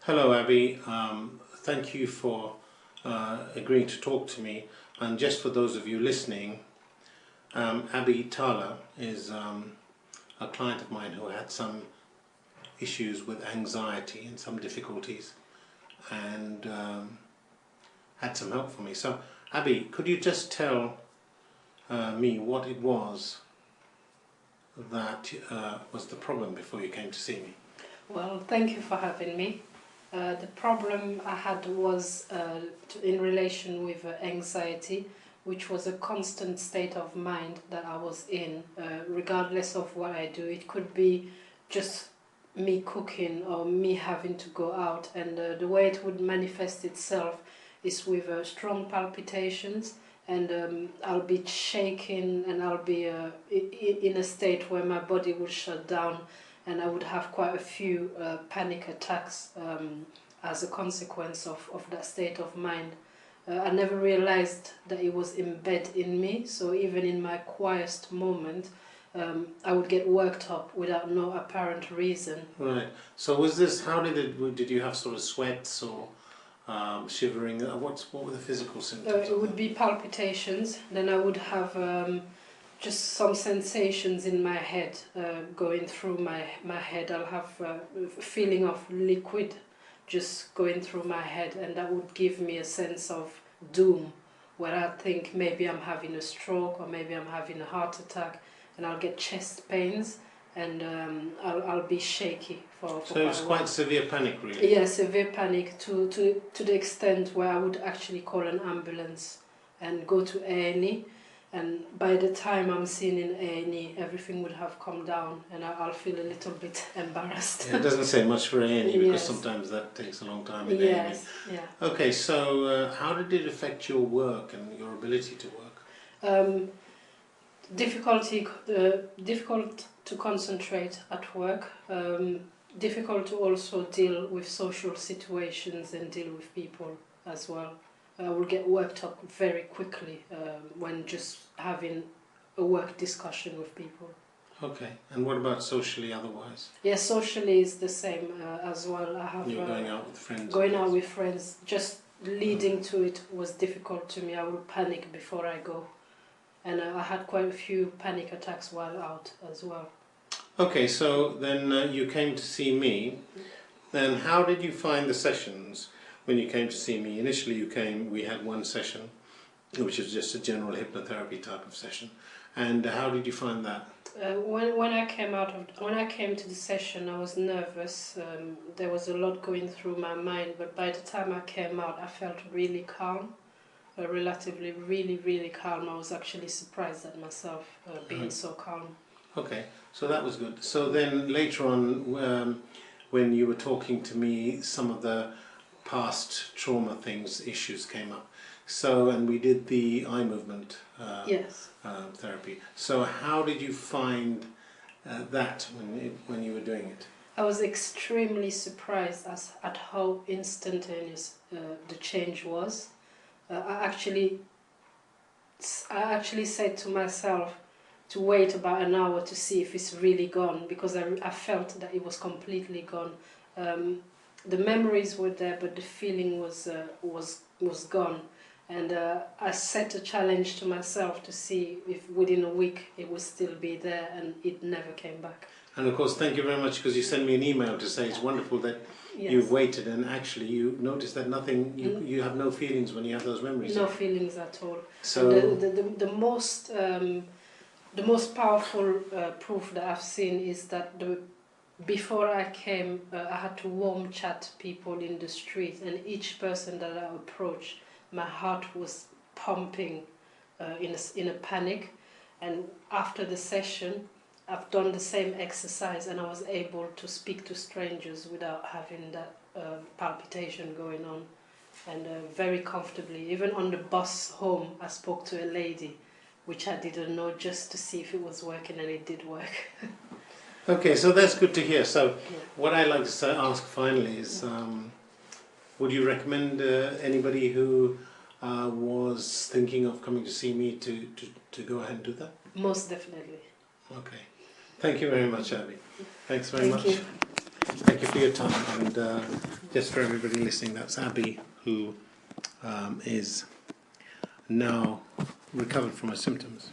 Hello, Abbie. Thank you for agreeing to talk to me. And just for those of you listening, Abbie Tala is a client of mine who had some issues with anxiety and some difficulties, and had some help for me. So, Abbie, could you just tell me what it was that was the problem before you came to see me? Well, thank you for having me. The problem I had was in relation with anxiety, which was a constant state of mind that I was in, regardless of what I do. It could be just me cooking or me having to go out, and the way it would manifest itself is with strong palpitations, and I'll be shaking, and I'll be in a state where my body will shut down, and I would have quite a few panic attacks as a consequence of that state of mind. I never realized that it was embedded in me, so even in my quietest moment, I would get worked up without no apparent reason. Right. So was this, how did you have sort of sweats or shivering? What were the physical symptoms? It would be palpitations, then I would have just some sensations in my head going through my head. I'll have a feeling of liquid just going through my head, and that would give me a sense of doom, where I think maybe I'm having a stroke or maybe I'm having a heart attack, and I'll get chest pains, and I'll be shaky for So it was quite severe panic, really? Yeah, severe panic to the extent where I would actually call an ambulance and go to A&E. And by the time I'm seen in A&E, everything would have come down, and I'll feel a little bit embarrassed. Yeah, it doesn't say much for A&E because Yes. sometimes that takes a long time in Yes, A&E. yeah. Okay, so how did it affect your work and your ability to work? Difficult to concentrate at work. Difficult to also deal with social situations and deal with people as well. I will get worked up very quickly when just having a work discussion with people. Okay, and what about socially otherwise? Yes, socially is the same as well. I have You're going out with friends? Going out with friends, just leading to it was difficult to me. I would panic before I go. And I had quite a few panic attacks while out as well. Okay, so then you came to see me. Then how did you find the sessions when you came to see me? Initially we had one session, which is just a general hypnotherapy type of session. And how did you find that? When I came to the session, I was nervous. There was a lot going through my mind, but by the time I came out, I felt really calm. Relatively really calm. I was actually surprised at myself being so calm. Okay, so that was good. So then later on, when you were talking to me, some of the past trauma issues came up. So, and we did the eye movement yes. therapy. So how did you find that when you were doing it? I was extremely surprised at how instantaneous the change was. I actually said to myself to wait about an hour to see if it's really gone, because I felt that it was completely gone. The memories were there, but the feeling was gone. And I set a challenge to myself to see if within a week it would still be there, and it never came back. And of course, thank you very much, because you sent me an email to say it's wonderful that Yes. you've waited, and actually you noticed that nothing, you have no feelings when you have those memories. No feelings at all. So the most powerful proof that I've seen is that before I came, I had to warm chat people in the street, and each person that I approached, my heart was pumping in a panic. And after the session, I've done the same exercise, and I was able to speak to strangers without having that palpitation going on, and very comfortably. Even on the bus home, I spoke to a lady, which I didn't know, just to see if it was working, and it did work. Okay, so that's good to hear. So what I'd like to ask finally is, would you recommend anybody who was thinking of coming to see me to go ahead and do that? Most definitely. Okay. Thank you very much, Abbie. Thanks very much. Thank you. Thank you for your time. And just for everybody listening, that's Abbie, who is now recovered from her symptoms.